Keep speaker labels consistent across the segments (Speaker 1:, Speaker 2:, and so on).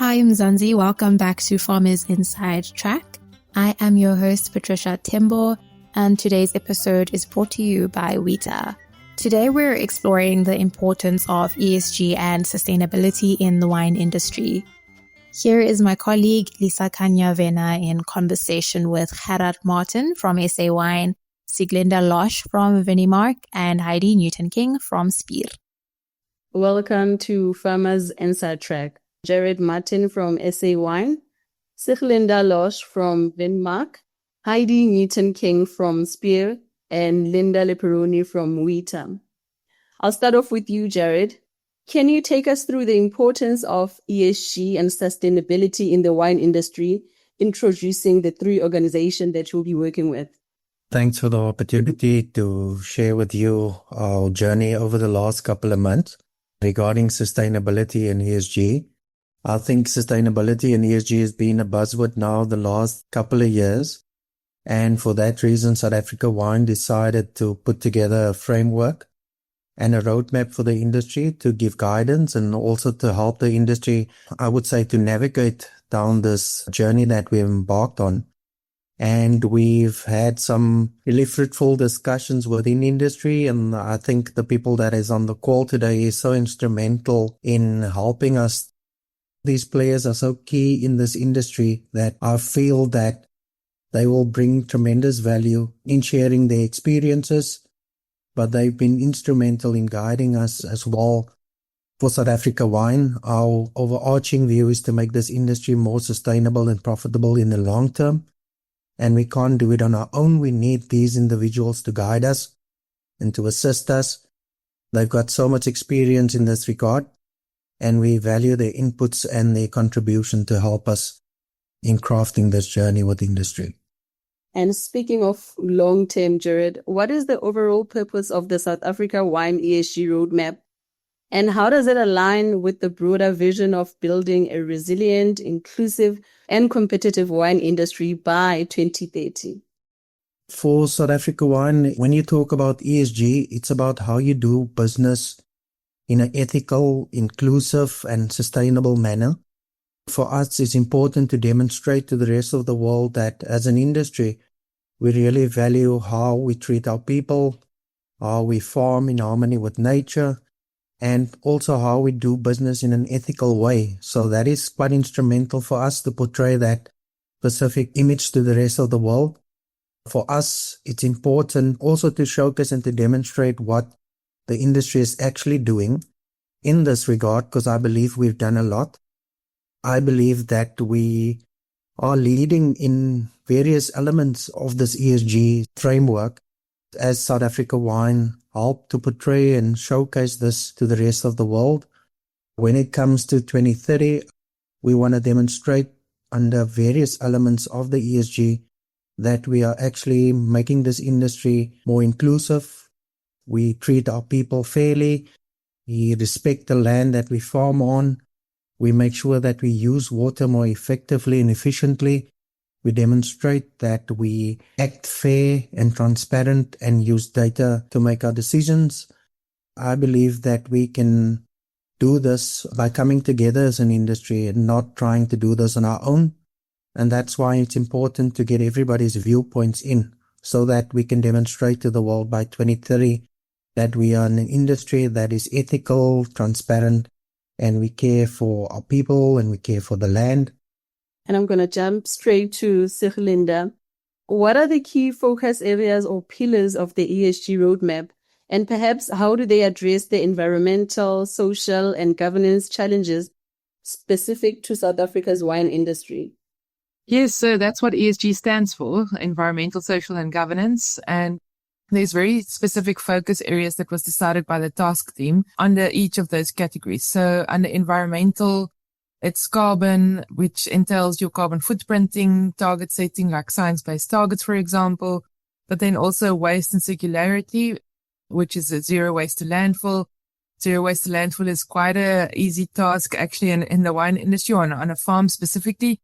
Speaker 1: Hi, Mzansi. Welcome back to Farmers Inside Track. I am your host, Patricia Tembo, and today's episode is brought to you by Wieta. Today, we're exploring the importance of ESG and sustainability in the wine industry. Here is my colleague, Lisa Kanya-Vena, in conversation with Gerard Martin from SA Wine, Siglinda Lösch from Vinimark, and Heidi Newton-King from Spier.
Speaker 2: Welcome to Farmers Inside Track. Gerard Martin from SA Wine, Siglinda Lösch from Vinimark, Heidi Newton-King from Spier, and Linda Lipparoni from Wieta. I'll start off with you, Gerard. Can you take us through the importance of ESG and sustainability in the wine industry, introducing the three organizations that you'll be working with?
Speaker 3: Thanks for the opportunity to share with you our journey over the last couple of months regarding sustainability and ESG. I think sustainability and ESG has been a buzzword now the last couple of years. And for that reason, South Africa Wine decided to put together a framework and a roadmap for the industry to give guidance and also to help the industry, I would say, to navigate down this journey that we've embarked on. And we've had some really fruitful discussions within industry. And I think the people that is on the call today is so instrumental in helping us. These players are so key in this industry that I feel that they will bring tremendous value in sharing their experiences, but they've been instrumental in guiding us as well. For South Africa Wine, our overarching view is to make this industry more sustainable and profitable in the long term. And we can't do it on our own. We need these individuals to guide us and to assist us. They've got so much experience in this regard, and we value their inputs and their contribution to help us in crafting this journey with industry.
Speaker 2: And speaking of long-term, Gerard, what is the overall purpose of the South Africa Wine ESG roadmap? And how does it align with the broader vision of building a resilient, inclusive, and competitive wine industry by 2030?
Speaker 3: For South Africa Wine, when you talk about ESG, it's about how you do business in an ethical, inclusive, and sustainable manner. For us, it's important to demonstrate to the rest of the world that as an industry, we really value how we treat our people, how we farm in harmony with nature, and also how we do business in an ethical way. So that is quite instrumental for us to portray that specific image to the rest of the world. For us, it's important also to showcase and to demonstrate what the industry is actually doing in this regard, because I believe we've done a lot. I believe that we are leading in various elements of this ESG framework as South Africa Wine help to portray and showcase this to the rest of the world. When it comes to 2030, we want to demonstrate under various elements of the ESG that we are actually making this industry more inclusive. We treat our people fairly. We respect the land that we farm on. We make sure that we use water more effectively and efficiently. We demonstrate that we act fair and transparent and use data to make our decisions. I believe that we can do this by coming together as an industry and not trying to do this on our own. And that's why it's important to get everybody's viewpoints in so that we can demonstrate to the world by 2030 that we are in an industry that is ethical, transparent, and we care for our people and we care for the land.
Speaker 2: And I'm going to jump straight to Siglinda. What are the key focus areas or pillars of the ESG roadmap? And perhaps how do they address the environmental, social, and governance challenges specific to South Africa's wine industry?
Speaker 4: Yes, so that's what ESG stands for, environmental, social, and governance. And there's very specific focus areas that was decided by the task team under each of those categories. So under environmental, it's carbon, which entails your carbon footprinting, target setting, like science-based targets, for example, but then also waste and circularity, which is a zero waste to landfill. Zero waste to landfill is quite a easy task actually in the wine industry on a farm specifically,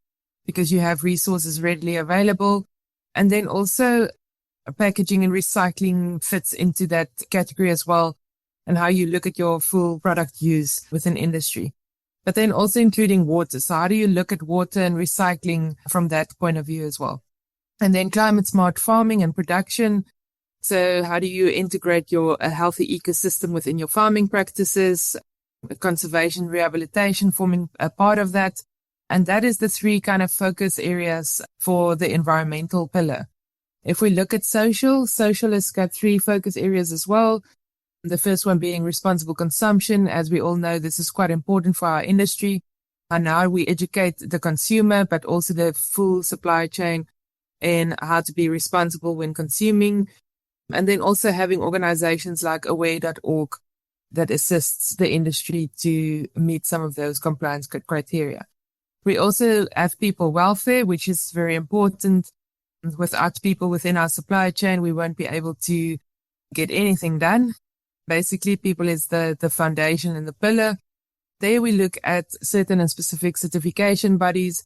Speaker 4: because you have resources readily available. And then also packaging and recycling fits into that category as well, and how you look at your full product use within industry. but then also including water. So how do you look at water and recycling from that point of view as well? And then climate smart farming and production. So how do you integrate a healthy ecosystem within your farming practices? Conservation, rehabilitation forming a part of that. And that is the three kind of focus areas for the environmental pillar. If we look at social has got three focus areas as well. The first one being responsible consumption. As we all know, this is quite important for our industry. And now we educate the consumer, but also the full supply chain in how to be responsible when consuming. And then also having organizations like aware.org that assists the industry to meet some of those compliance criteria. We also have people welfare, which is very important. Without people within our supply chain, we won't be able to get anything done. Basically, people is the foundation and the pillar. There we look at certain and specific certification bodies,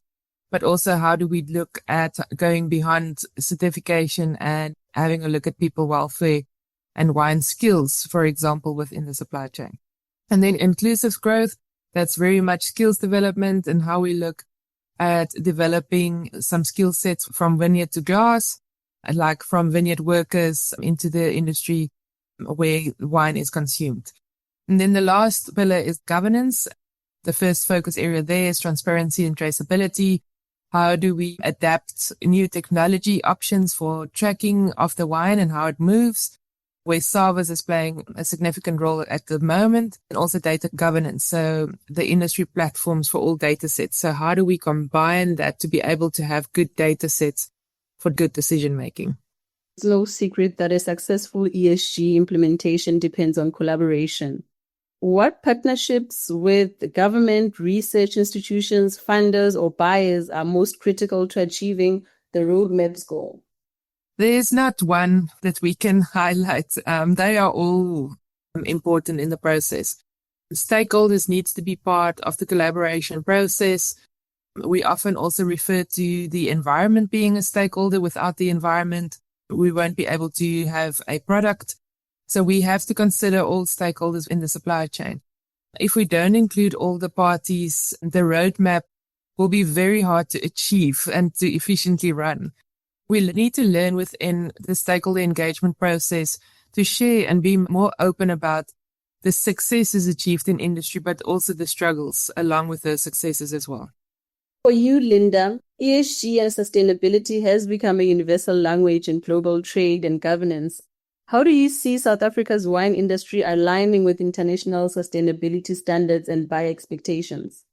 Speaker 4: but also how do we look at going beyond certification and having a look at people welfare and wine skills, for example, within the supply chain. And then inclusive growth, that's very much skills development and how we look at developing some skill sets from vineyard to glass, like from vineyard workers into the industry where wine is consumed. And then the last pillar is governance. The first focus area there is transparency and traceability. How do we adapt new technology options for tracking of the wine and how it moves? Where Savas is playing a significant role at the moment, and also data governance. So the industry platforms for all data sets. So how do we combine that to be able to have good data sets for good decision making?
Speaker 2: It's no secret that a successful ESG implementation depends on collaboration. What partnerships with the government, research institutions, funders, or buyers are most critical to achieving the roadmap's goal?
Speaker 4: There's not one that we can highlight. They are all important in the process. Stakeholders need to be part of the collaboration process. We often also refer to the environment being a stakeholder. Without the environment, we won't be able to have a product. So we have to consider all stakeholders in the supply chain. If we don't include all the parties, the roadmap will be very hard to achieve and to efficiently run. We need to learn within the stakeholder engagement process to share and be more open about the successes achieved in industry, but also the struggles along with those successes as well.
Speaker 2: For you, Linda, ESG and sustainability has become a universal language in global trade and governance. How do you see South Africa's wine industry aligning with international sustainability standards and buyer expectations?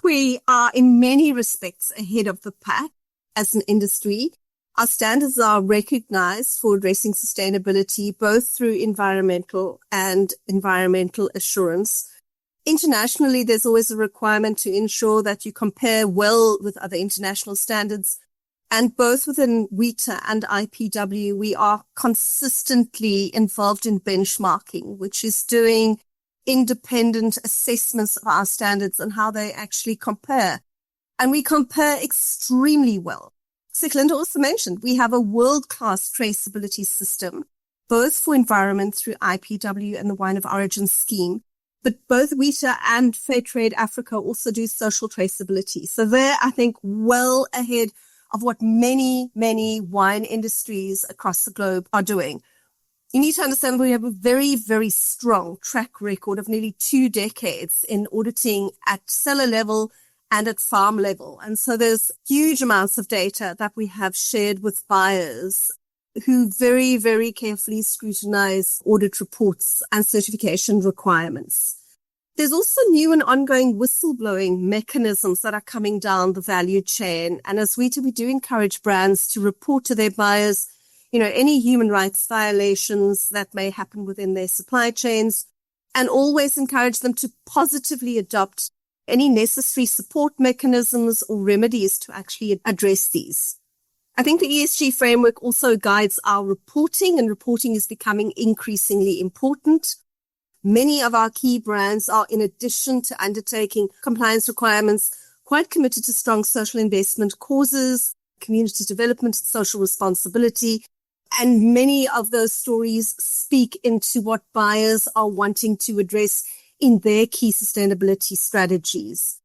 Speaker 5: We are in many respects ahead of the pack as an industry. Our standards are recognized for addressing sustainability, both through environmental and environmental assurance. Internationally, there's always a requirement to ensure that you compare well with other international standards. And both within Wieta and IPW, we are consistently involved in benchmarking, which is doing independent assessments of our standards and how they actually compare. And we compare extremely well. Siglinda also mentioned we have a world-class traceability system, both for environment through IPW and the Wine of Origin scheme. But both Wieta and Fairtrade Africa also do social traceability. So they're, I think, well ahead of what many, many wine industries across the globe are doing. You need to understand we have a very, very strong track record of nearly 2 decades in auditing at cellar level and at farm level. And so there's huge amounts of data that we have shared with buyers who very, very carefully scrutinize audit reports and certification requirements. There's also new and ongoing whistleblowing mechanisms that are coming down the value chain. And as we do encourage brands to report to their buyers, any human rights violations that may happen within their supply chains, and always encourage them to positively adopt any necessary support mechanisms or remedies to actually address these. I think the ESG framework also guides our reporting, and reporting is becoming increasingly important. Many of our key brands are, in addition to undertaking compliance requirements, quite committed to strong social investment causes, community development, social responsibility. And many of those stories speak into what buyers are wanting to address in their key sustainability strategies.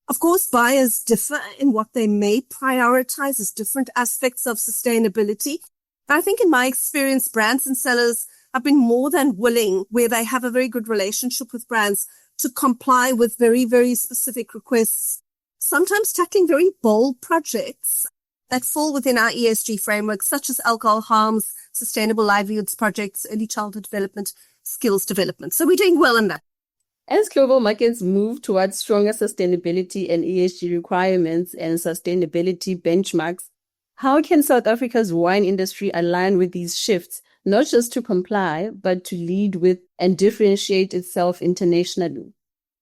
Speaker 5: Of course, buyers differ in what they may prioritize as different aspects of sustainability. But I think in my experience, brands and sellers have been more than willing, where they have a very good relationship with brands, to comply with very, very specific requests, sometimes tackling very bold projects that fall within our ESG framework, such as alcohol harms, sustainable livelihoods projects, early childhood development, skills development. So we're doing well in that.
Speaker 2: As global markets move towards stronger sustainability and ESG requirements and sustainability benchmarks, how can South Africa's wine industry align with these shifts, not just to comply, but to lead with and differentiate itself internationally?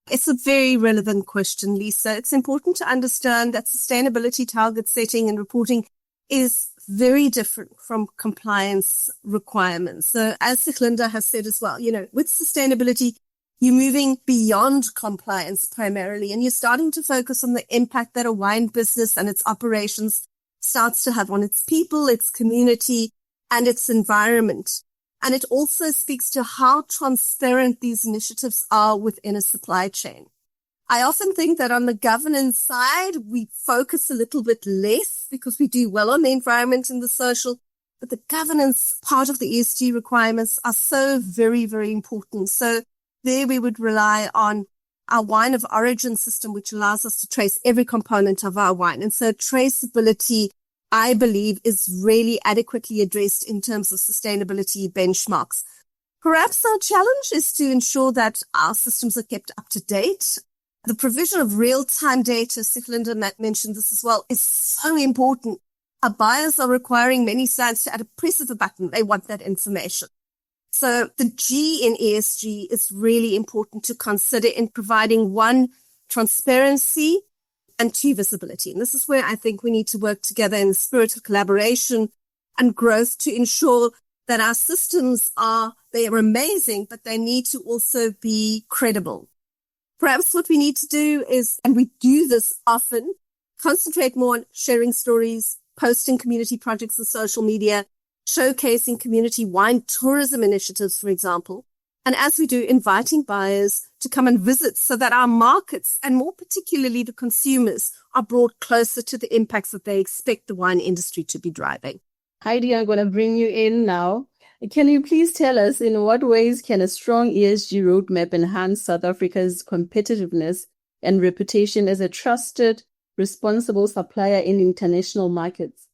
Speaker 5: It's a very relevant question, Lisa. It's important to understand that sustainability target setting and reporting is very different from compliance requirements. So as Siglinda has said as well, with sustainability, you're moving beyond compliance primarily, and you're starting to focus on the impact that a wine business and its operations starts to have on its people, its community, and its environment. And it also speaks to how transparent these initiatives are within a supply chain. I often think that on the governance side, we focus a little bit less because we do well on the environment and the social, but the governance part of the ESG requirements are so very, very important. So there we would rely on our wine of origin system, which allows us to trace every component of our wine. And so traceability, I believe, is really adequately addressed in terms of sustainability benchmarks. Perhaps our challenge is to ensure that our systems are kept up to date. The provision of real-time data, Siglinda mentioned this as well, is so important. Our buyers are requiring many sites to, at a press of a button, they want that information. So the G in ESG is really important to consider in providing, one, transparency, and two, visibility. And this is where I think we need to work together in the spirit of collaboration and growth to ensure that our systems they are amazing, but they need to also be credible. Perhaps what we need to do is, and we do this often, concentrate more on sharing stories, posting community projects on social media, showcasing community wine tourism initiatives, for example. And as we do, inviting buyers to come and visit so that our markets, and more particularly the consumers, are brought closer to the impacts that they expect the wine industry to be driving.
Speaker 2: Heidi, I'm going to bring you in now. Can you please tell us in what ways can a strong ESG roadmap enhance South Africa's competitiveness and reputation as a trusted, responsible supplier in international markets?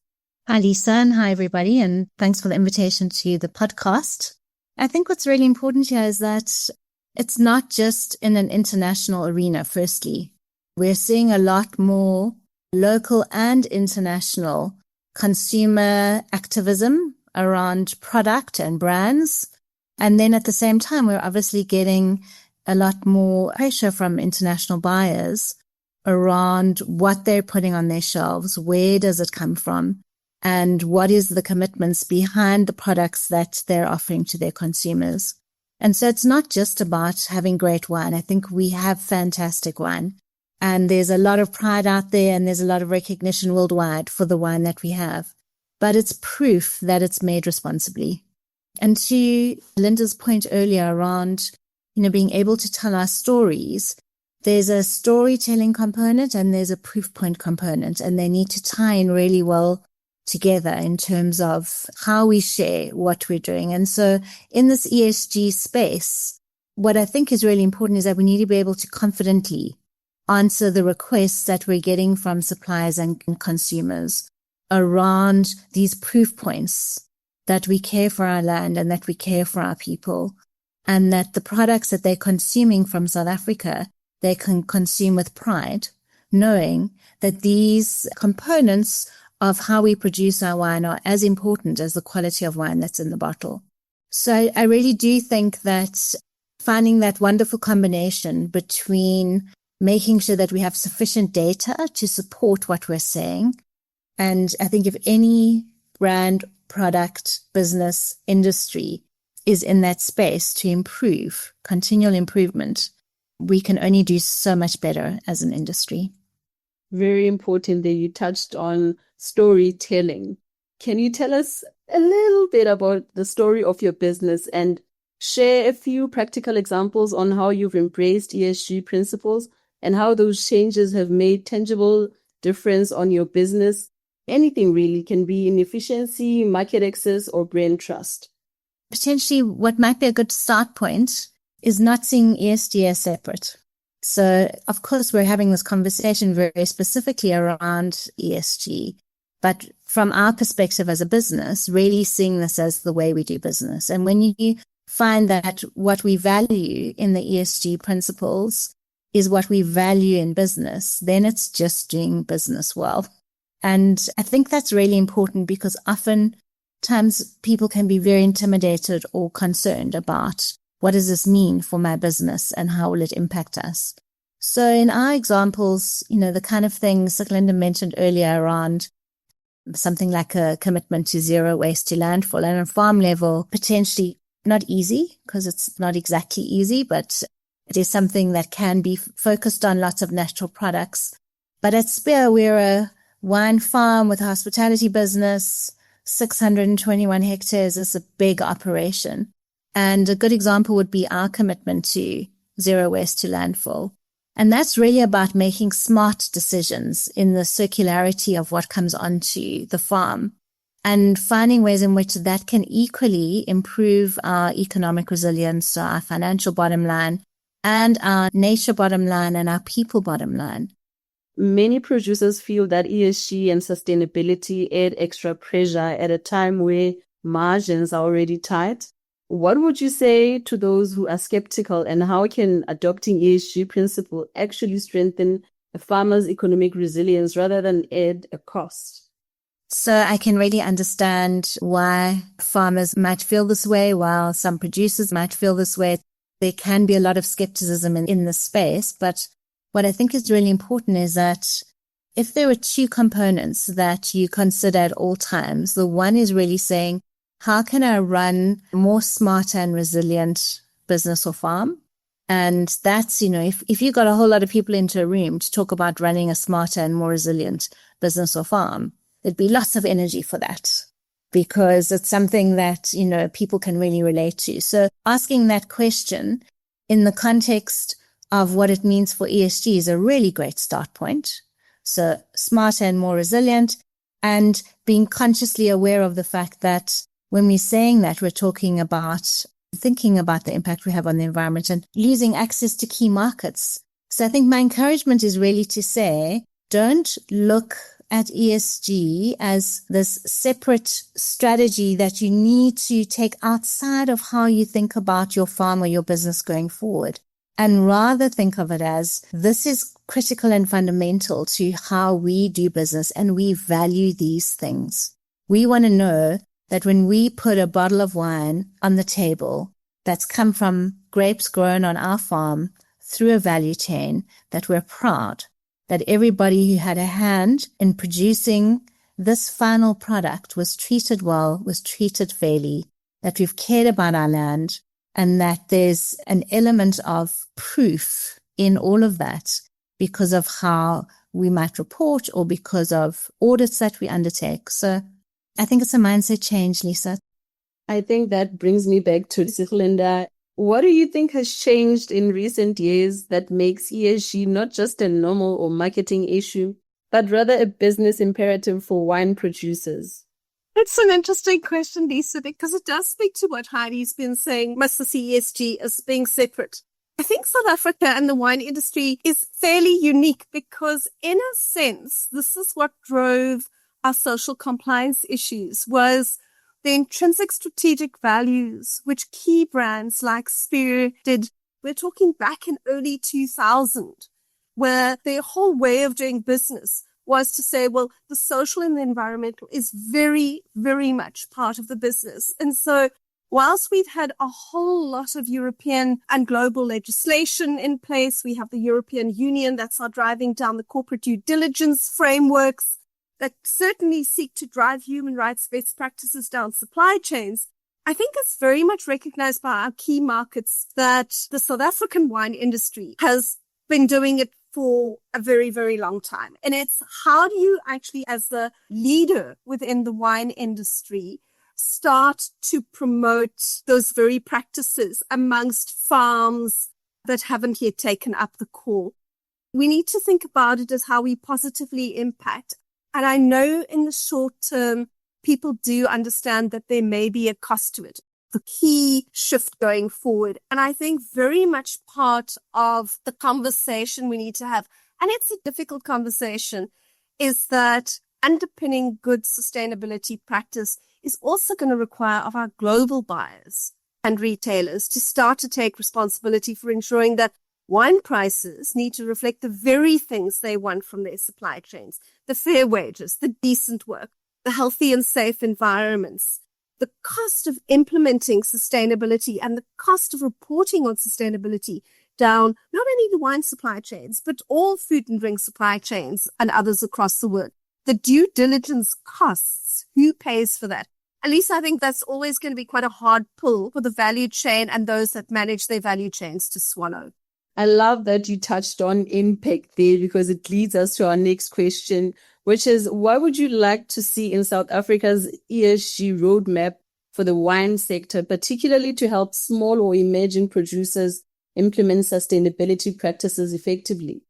Speaker 6: Hi, Lisa, and hi, everybody, and thanks for the invitation to the podcast. I think what's really important here is that it's not just in an international arena, firstly. We're seeing a lot more local and international consumer activism around product and brands. And then at the same time, we're obviously getting a lot more pressure from international buyers around what they're putting on their shelves, where does it come from, and what is the commitments behind the products that they're offering to their consumers. And so it's not just about having great wine. I think we have fantastic wine, and there's a lot of pride out there, and there's a lot of recognition worldwide for the wine that we have. But it's proof that it's made responsibly. And to Linda's point earlier around, being able to tell our stories, there's a storytelling component and there's a proof point component, and they need to tie in really well together in terms of how we share what we're doing. And so in this ESG space, what I think is really important is that we need to be able to confidently answer the requests that we're getting from suppliers and consumers around these proof points that we care for our land and that we care for our people, and that the products that they're consuming from South Africa, they can consume with pride, knowing that these components of how we produce our wine are as important as the quality of wine that's in the bottle. So I really do think that finding that wonderful combination between making sure that we have sufficient data to support what we're saying. And I think if any brand, product, business, industry is in that space to improve, continual improvement, we can only do so much better as an industry.
Speaker 2: Very important that you touched on storytelling. Can you tell us a little bit about the story of your business and Share a few practical examples on how you've embraced ESG principles and how those changes have made tangible difference on your business. Anything really, can be in efficiency, market access, or brand trust.
Speaker 6: Potentially what might be a good start point is not seeing ESG as separate. So, of course, we're having this conversation very specifically around ESG, but from our perspective as a business, really seeing this as the way we do business. And when you find that what we value in the ESG principles is what we value in business, then it's just doing business well. And I think that's really important because oftentimes people can be very intimidated or concerned about what does this mean for my business and how will it impact us? So in our examples, the kind of things that Linda mentioned earlier around something like a commitment to zero waste to landfill, and on farm level, potentially not easy because it's not exactly easy, but it is something that can be focused on lots of natural products. But at Spier, we're a wine farm with a hospitality business. 621 hectares is a big operation. And a good example would be our commitment to zero waste to landfill. And that's really about making smart decisions in the circularity of what comes onto the farm and finding ways in which that can equally improve our economic resilience, so our financial bottom line and our nature bottom line and our people bottom line.
Speaker 2: Many producers feel that ESG and sustainability add extra pressure at a time where margins are already tight. What would you say to those who are skeptical, and how can adopting ESG principle actually strengthen a farmer's economic resilience rather than add a cost?
Speaker 6: So I can really understand why farmers might feel this way, while some producers might feel this way. There can be a lot of skepticism in this space, but what I think is really important is that if there are two components that you consider at all times, the one is really saying, how can I run a more smarter and resilient business or farm? And that's, if you got a whole lot of people into a room to talk about running a smarter and more resilient business or farm, there'd be lots of energy for that because it's something that, people can really relate to. So asking that question in the context of what it means for ESG is a really great start point. So smarter and more resilient, and being consciously aware of the fact that when we're saying that, we're thinking about the impact we have on the environment and losing access to key markets. So I think my encouragement is really to say, don't look at ESG as this separate strategy that you need to take outside of how you think about your farm or your business going forward. And rather think of it as this is critical and fundamental to how we do business, and we value these things. We want to know that when we put a bottle of wine on the table that's come from grapes grown on our farm through a value chain, that we're proud that everybody who had a hand in producing this final product was treated well, was treated fairly, that we've cared about our land, and that there's an element of proof in all of that because of how we might report or because of audits that we undertake. So I think it's a mindset change, Lisa.
Speaker 2: I think that brings me back to Siglinda. What do you think has changed in recent years that makes ESG not just a normal or marketing issue, but rather a business imperative for wine producers?
Speaker 5: It's an interesting question, Lisa, because it does speak to what Heidi's been saying, must see ESG as being separate. I think South Africa and the wine industry is fairly unique because, in a sense, this is what drove our social compliance issues, was the intrinsic strategic values which key brands like Spier did. We're talking back in early 2000, where their whole way of doing business was to say, well, the social and the environmental is very, very much part of the business. And so whilst we've had a whole lot of European and global legislation in place, we have the European Union that's now driving down the corporate due diligence frameworks that certainly seek to drive human rights best practices down supply chains. I think it's very much recognized by our key markets that the South African wine industry has been doing it for a very, very long time. And it's how do you actually, as the leader within the wine industry, start to promote those very practices amongst farms that haven't yet taken up the call. We need to think about it as how we positively impact. And I know in the short term, people do understand that there may be a cost to it. The key shift going forward. And I think very much part of the conversation we need to have, and it's a difficult conversation, is that underpinning good sustainability practice is also going to require of our global buyers and retailers to start to take responsibility for ensuring that wine prices need to reflect the very things they want from their supply chains, the fair wages, the decent work, the healthy and safe environments. The cost of implementing sustainability and the cost of reporting on sustainability down not only the wine supply chains, but all food and drink supply chains and others across the world. The due diligence costs, who pays for that? At least I think that's always going to be quite a hard pull for the value chain and those that manage their value chains to swallow.
Speaker 2: I love that you touched on impact there, because it leads us to our next question, which is, what would you like to see in South Africa's ESG roadmap for the wine sector, particularly to help small or emerging producers implement sustainability practices effectively?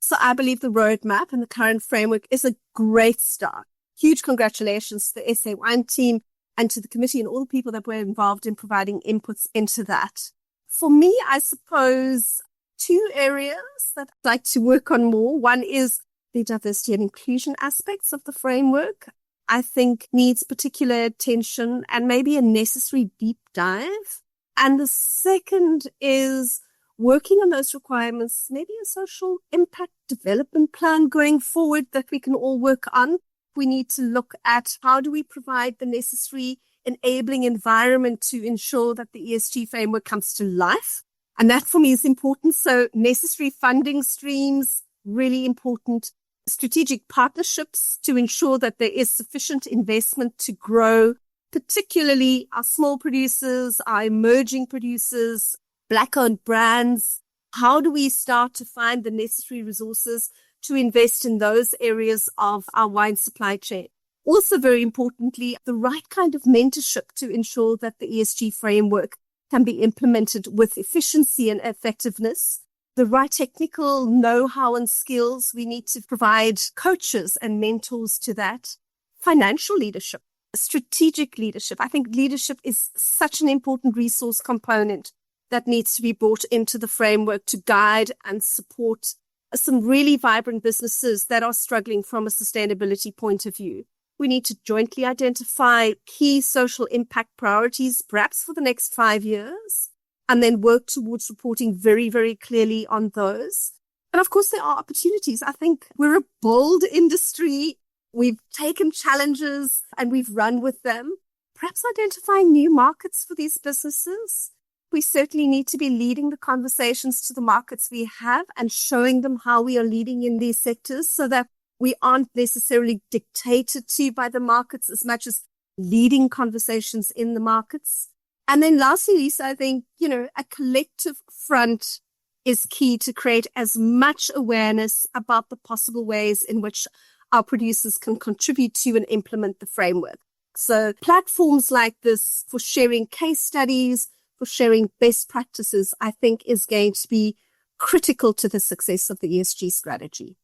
Speaker 5: So I believe the roadmap and the current framework is a great start. Huge congratulations to the SA Wine team and to the committee and all the people that were involved in providing inputs into that. For me, I suppose two areas that I'd like to work on more. One is the diversity and inclusion aspects of the framework. I think needs particular attention and maybe a necessary deep dive. And the second is working on those requirements, maybe a social impact development plan going forward that we can all work on. We need to look at how do we provide the necessary enabling environment to ensure that the ESG framework comes to life. And that for me is important. So necessary funding streams, really important. Strategic partnerships to ensure that there is sufficient investment to grow, particularly our small producers, our emerging producers, Black-owned brands. How do we start to find the necessary resources to invest in those areas of our wine supply chain? Also, very importantly, the right kind of mentorship to ensure that the ESG framework can be implemented with efficiency and effectiveness. The right technical know-how and skills. We need to provide coaches and mentors to that. Financial leadership, strategic leadership. I think leadership is such an important resource component that needs to be brought into the framework to guide and support some really vibrant businesses that are struggling from a sustainability point of view. We need to jointly identify key social impact priorities, perhaps for the next 5 years, and then work towards reporting very, very clearly on those. And of course, there are opportunities. I think we're a bold industry. We've taken challenges and we've run with them. Perhaps identifying new markets for these businesses. We certainly need to be leading the conversations to the markets we have and showing them how we are leading in these sectors so that we aren't necessarily dictated to by the markets as much as leading conversations in the markets. And then lastly, Lisa, I think, a collective front is key to create as much awareness about the possible ways in which our producers can contribute to and implement the framework. So platforms like this for sharing case studies, for sharing best practices, I think is going to be critical to the success of the ESG strategy.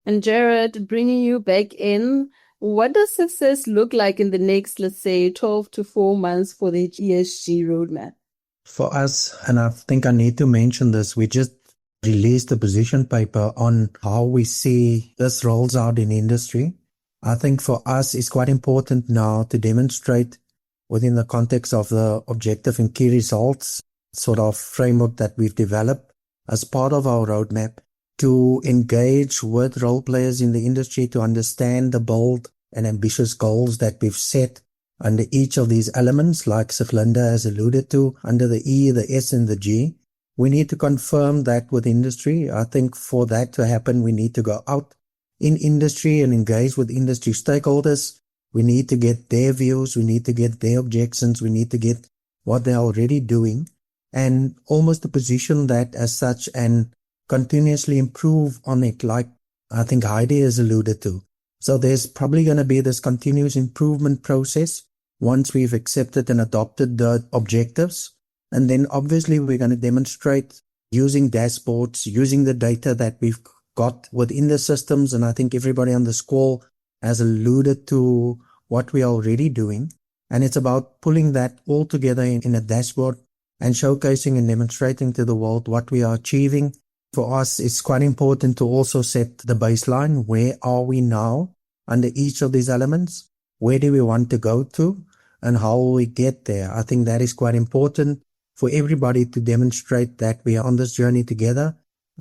Speaker 2: And Gerard, bringing you back in, what does success look like in the next, let's say, 12 to 4 months for the ESG roadmap?
Speaker 3: For us, and I think I need to mention this, we just released a position paper on how we see this rolls out in industry. I think for us, it's quite important now to demonstrate within the context of the objective and key results sort of framework that we've developed as part of our roadmap, to engage with role players in the industry to understand the bold and ambitious goals that we've set under each of these elements, like Siglinda has alluded to, under the E, the S, and the G. We need to confirm that with industry. I think for that to happen, we need to go out in industry and engage with industry stakeholders. We need to get their views. We need to get their objections. We need to get what they're already doing and almost to position that as such and continuously improve on it, like I think Heidi has alluded to. So there's probably going to be this continuous improvement process once we've accepted and adopted the objectives. And then obviously we're going to demonstrate using dashboards, using the data that we've got within the systems. And I think everybody on this call has alluded to what we are already doing. And it's about pulling that all together in a dashboard and showcasing and demonstrating to the world what we are achieving. For us, it's quite important to also set the baseline. Where are we now under each of these elements? Where do we want to go to? And how will we get there? I think that is quite important for everybody to demonstrate that we are on this journey together.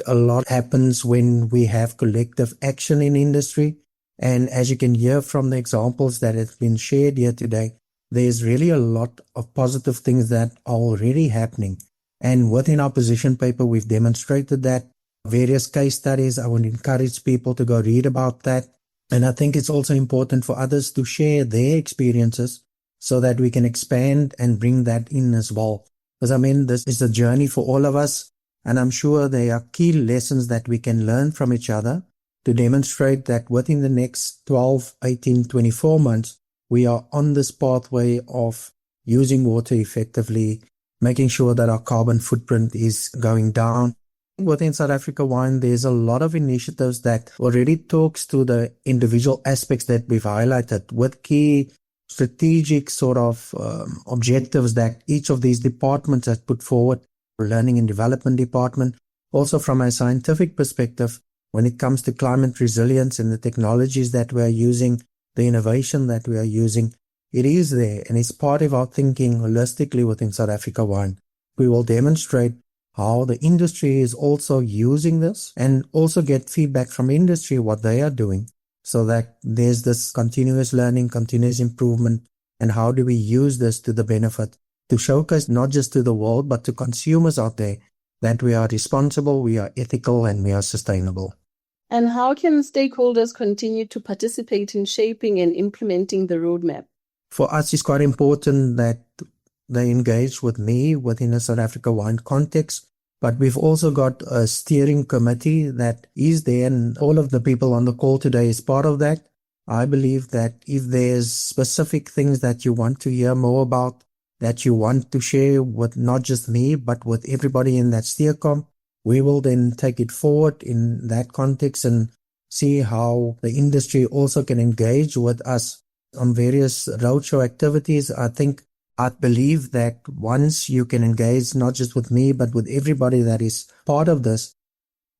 Speaker 3: A lot happens when we have collective action in industry. And as you can hear from the examples that have been shared here today, there's really a lot of positive things that are already happening. And within our position paper, we've demonstrated that. Various case studies, I would encourage people to go read about that. And I think it's also important for others to share their experiences so that we can expand and bring that in as well. Because I mean, this is a journey for all of us. And I'm sure there are key lessons that we can learn from each other to demonstrate that within the next 12, 18, 24 months, we are on this pathway of using water effectively, making sure that our carbon footprint is going down. Within South Africa Wine, there's a lot of initiatives that already talks to the individual aspects that we've highlighted with key strategic sort of objectives that each of these departments has put forward. Learning and development department. Also from a scientific perspective, when it comes to climate resilience and the technologies that we are using, the innovation that we are using, it is there and it's part of our thinking holistically within South Africa Wine. We will demonstrate how the industry is also using this and also get feedback from industry what they are doing so that there's this continuous learning, continuous improvement, and how do we use this to the benefit to showcase not just to the world but to consumers out there that we are responsible, we are ethical, and we are sustainable.
Speaker 2: And how can stakeholders continue to participate in shaping and implementing the roadmap?
Speaker 3: For us, it's quite important that they engage with me within a South Africa Wine context, but we've also got a steering committee that is there, and all of the people on the call today is part of that. I believe that if there's specific things that you want to hear more about, that you want to share with not just me, but with everybody in that steercom, we will then take it forward in that context and see how the industry also can engage with us on various roadshow activities. I believe that once you can engage not just with me, but with everybody that is part of this,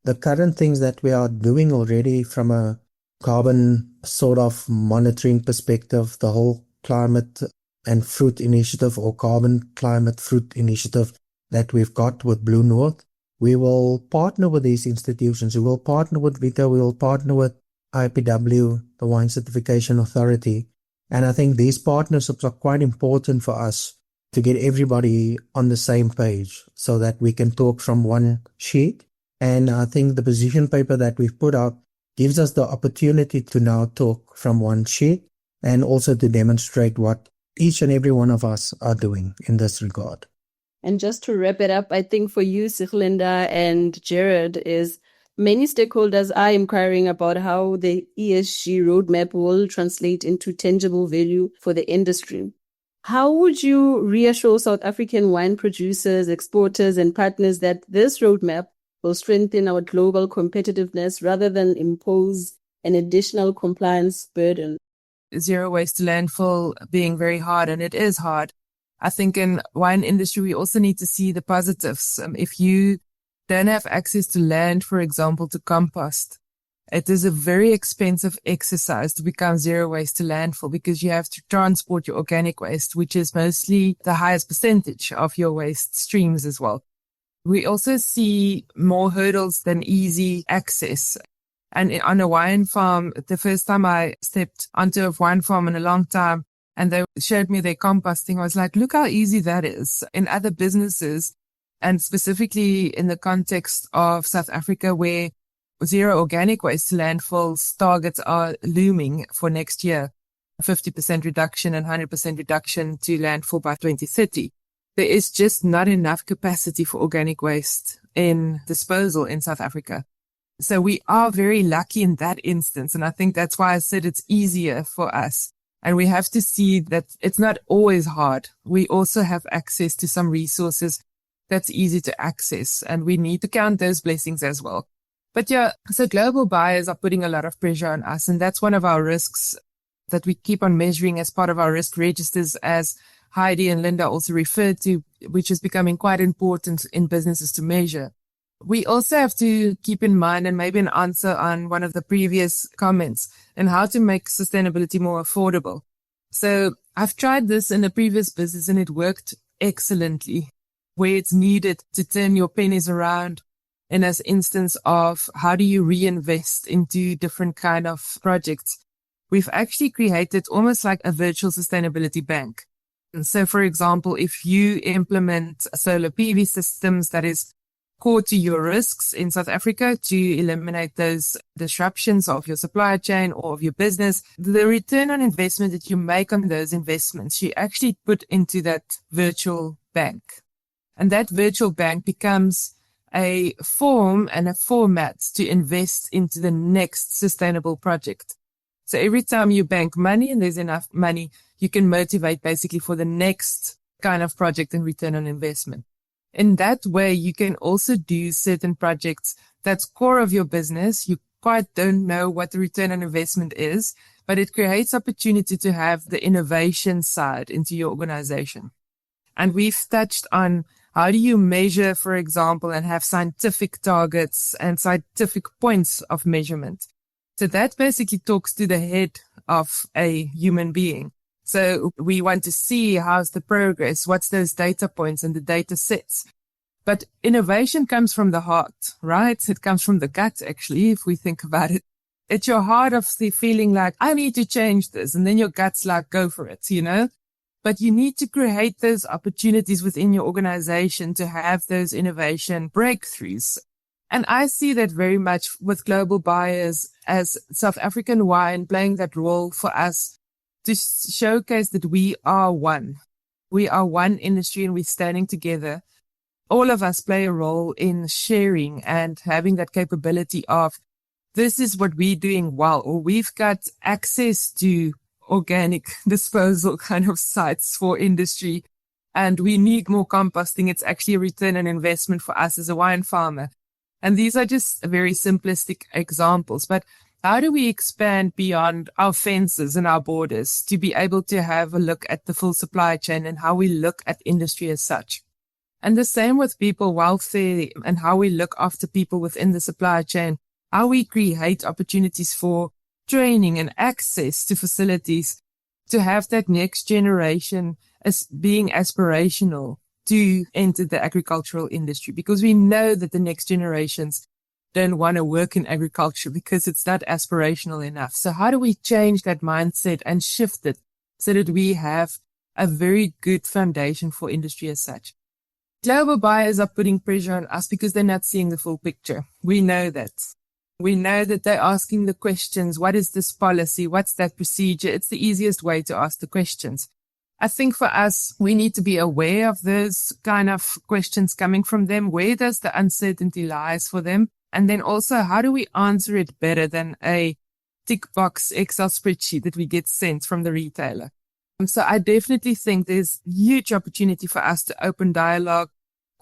Speaker 3: the current things that we are doing already from a carbon sort of monitoring perspective, the whole climate and fruit initiative or carbon climate fruit initiative that we've got with Blue North, we will partner with these institutions. We will partner with Wieta. We will partner with IPW, the Wine Certification Authority. And I think these partnerships are quite important for us to get everybody on the same page so that we can talk from one sheet. And I think the position paper that we've put out gives us the opportunity to now talk from one sheet and also to demonstrate what each and every one of us are doing in this regard.
Speaker 2: And just to wrap it up, I think for you, Siglinda and Gerard, is many stakeholders are inquiring about how the ESG roadmap will translate into tangible value for the industry. How would you reassure South African wine producers, exporters, and partners that this roadmap will strengthen our global competitiveness rather than impose an additional compliance burden?
Speaker 4: Zero waste to landfill being very hard, and it is hard. I think in wine industry, we also need to see the positives. If you don't have access to land, for example, to compost, it is a very expensive exercise to become zero waste to landfill because you have to transport your organic waste, which is mostly the highest percentage of your waste streams as well. We also see more hurdles than easy access. And on a wine farm, the first time I stepped onto a wine farm in a long time and they showed me their composting, I was like, look how easy that is. In other businesses, and specifically in the context of South Africa, where zero organic waste to landfills targets are looming for next year, 50% reduction and 100% reduction to landfill by 2030. There is just not enough capacity for organic waste in disposal in South Africa. So we are very lucky in that instance. And I think that's why I said it's easier for us. And we have to see that it's not always hard. We also have access to some resources that's easy to access, and we need to count those blessings as well. But yeah, so global buyers are putting a lot of pressure on us, and that's one of our risks that we keep on measuring as part of our risk registers, as Heidi and Linda also referred to, which is becoming quite important in businesses to measure. We also have to keep in mind, and maybe an answer on one of the previous comments, and how to make sustainability more affordable. So I've tried this in a previous business and it worked excellently, where it's needed to turn your pennies around. In this instance of how do you reinvest into different kind of projects, we've actually created almost like a virtual sustainability bank. And so, for example, if you implement solar PV systems that is core to your risks in South Africa to eliminate those disruptions of your supply chain or of your business, the return on investment that you make on those investments, you actually put into that virtual bank. And that virtual bank becomes a form and a format to invest into the next sustainable project. So every time you bank money and there's enough money, you can motivate basically for the next kind of project and return on investment. In that way, you can also do certain projects that's core of your business. You quite don't know what the return on investment is, but it creates opportunity to have the innovation side into your organization. And we've touched on how do you measure, for example, and have scientific targets and scientific points of measurement. So that basically talks to the head of a human being. So we want to see how's the progress, what's those data points and the data sets. But innovation comes from the heart, right? It comes from the gut, actually, if we think about it. It's your heart of the feeling like, I need to change this. And then your gut's like, go for it, you know? But you need to create those opportunities within your organization to have those innovation breakthroughs. And I see that very much with global buyers as South African wine playing that role for us to showcase that we are one. We are one industry and we're standing together. All of us play a role in sharing and having that capability of this is what we're doing well, or we've got access to organic disposal kind of sites for industry and we need more composting. It's actually a return on investment for us as a wine farmer. And these are just very simplistic examples, but how do we expand beyond our fences and our borders to be able to have a look at the full supply chain and how we look at industry as such? And the same with people welfare and how we look after people within the supply chain, how we create opportunities for training and access to facilities to have that next generation as being aspirational to enter the agricultural industry, because we know that the next generations don't want to work in agriculture because it's not aspirational enough. So how do we change that mindset and shift it so that we have a very good foundation for industry as such? Global buyers are putting pressure on us because they're not seeing the full picture. We know that. We know that they're asking the questions. What is this policy? What's that procedure? It's the easiest way to ask the questions. I think for us, we need to be aware of those kind of questions coming from them. Where does the uncertainty lies for them? And then also, how do we answer it better than a tick box Excel spreadsheet that we get sent from the retailer? So I definitely think there's huge opportunity for us to open dialogue.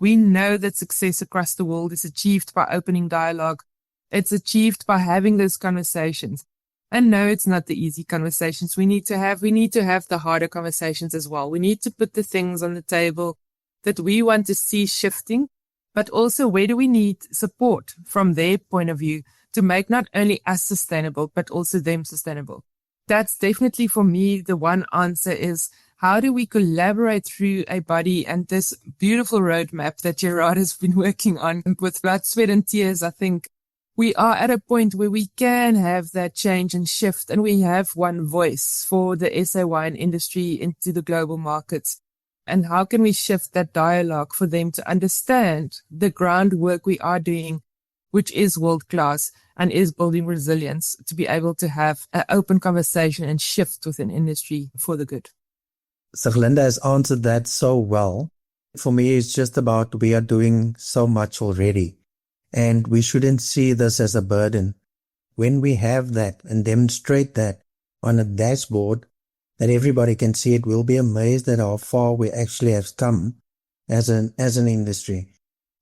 Speaker 4: We know that success across the world is achieved by opening dialogue. It's achieved by having those conversations. And no, it's not the easy conversations we need to have. We need to have the harder conversations as well. We need to put the things on the table that we want to see shifting, but also where do we need support from their point of view to make not only us sustainable, but also them sustainable. That's definitely for me, the one answer is how do we collaborate through a body and this beautiful roadmap that Gerard has been working on with blood, sweat and tears. I think we are at a point where we can have that change and shift, and we have one voice for the SA wine industry into the global markets. And how can we shift that dialogue for them to understand the groundwork we are doing, which is world class and is building resilience to be able to have an open conversation and shift within industry for the good.
Speaker 3: Siglinda has answered that so well. For me, it's just about we are doing so much already. And we shouldn't see this as a burden. When we have that and demonstrate that on a dashboard, that everybody can see it, will be amazed at how far we actually have come as an industry.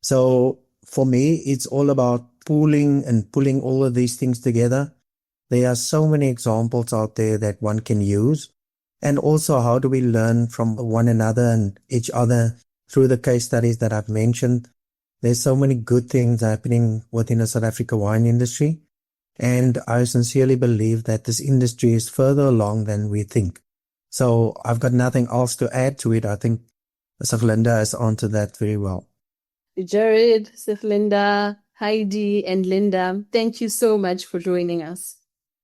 Speaker 3: So for me, it's all about pooling and pulling all of these things together. There are so many examples out there that one can use. And also, how do we learn from one another and each other through the case studies that I've mentioned? There's so many good things happening within the South Africa wine industry. And I sincerely believe that this industry is further along than we think. So I've got nothing else to add to it. I think Siglinda has answered that very well.
Speaker 2: Gerard, Siglinda, Heidi, and Linda, thank you so much for joining us.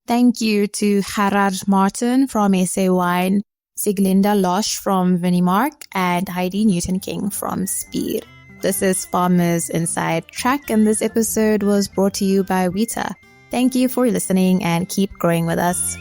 Speaker 1: Thank you to Gerard Martin from SA Wine, Siglinda Lösch from Vinimark, and Heidi Newton-King from Spier. This is Farmers Inside Track, and this episode was brought to you by Wieta. Thank you for listening and keep growing with us.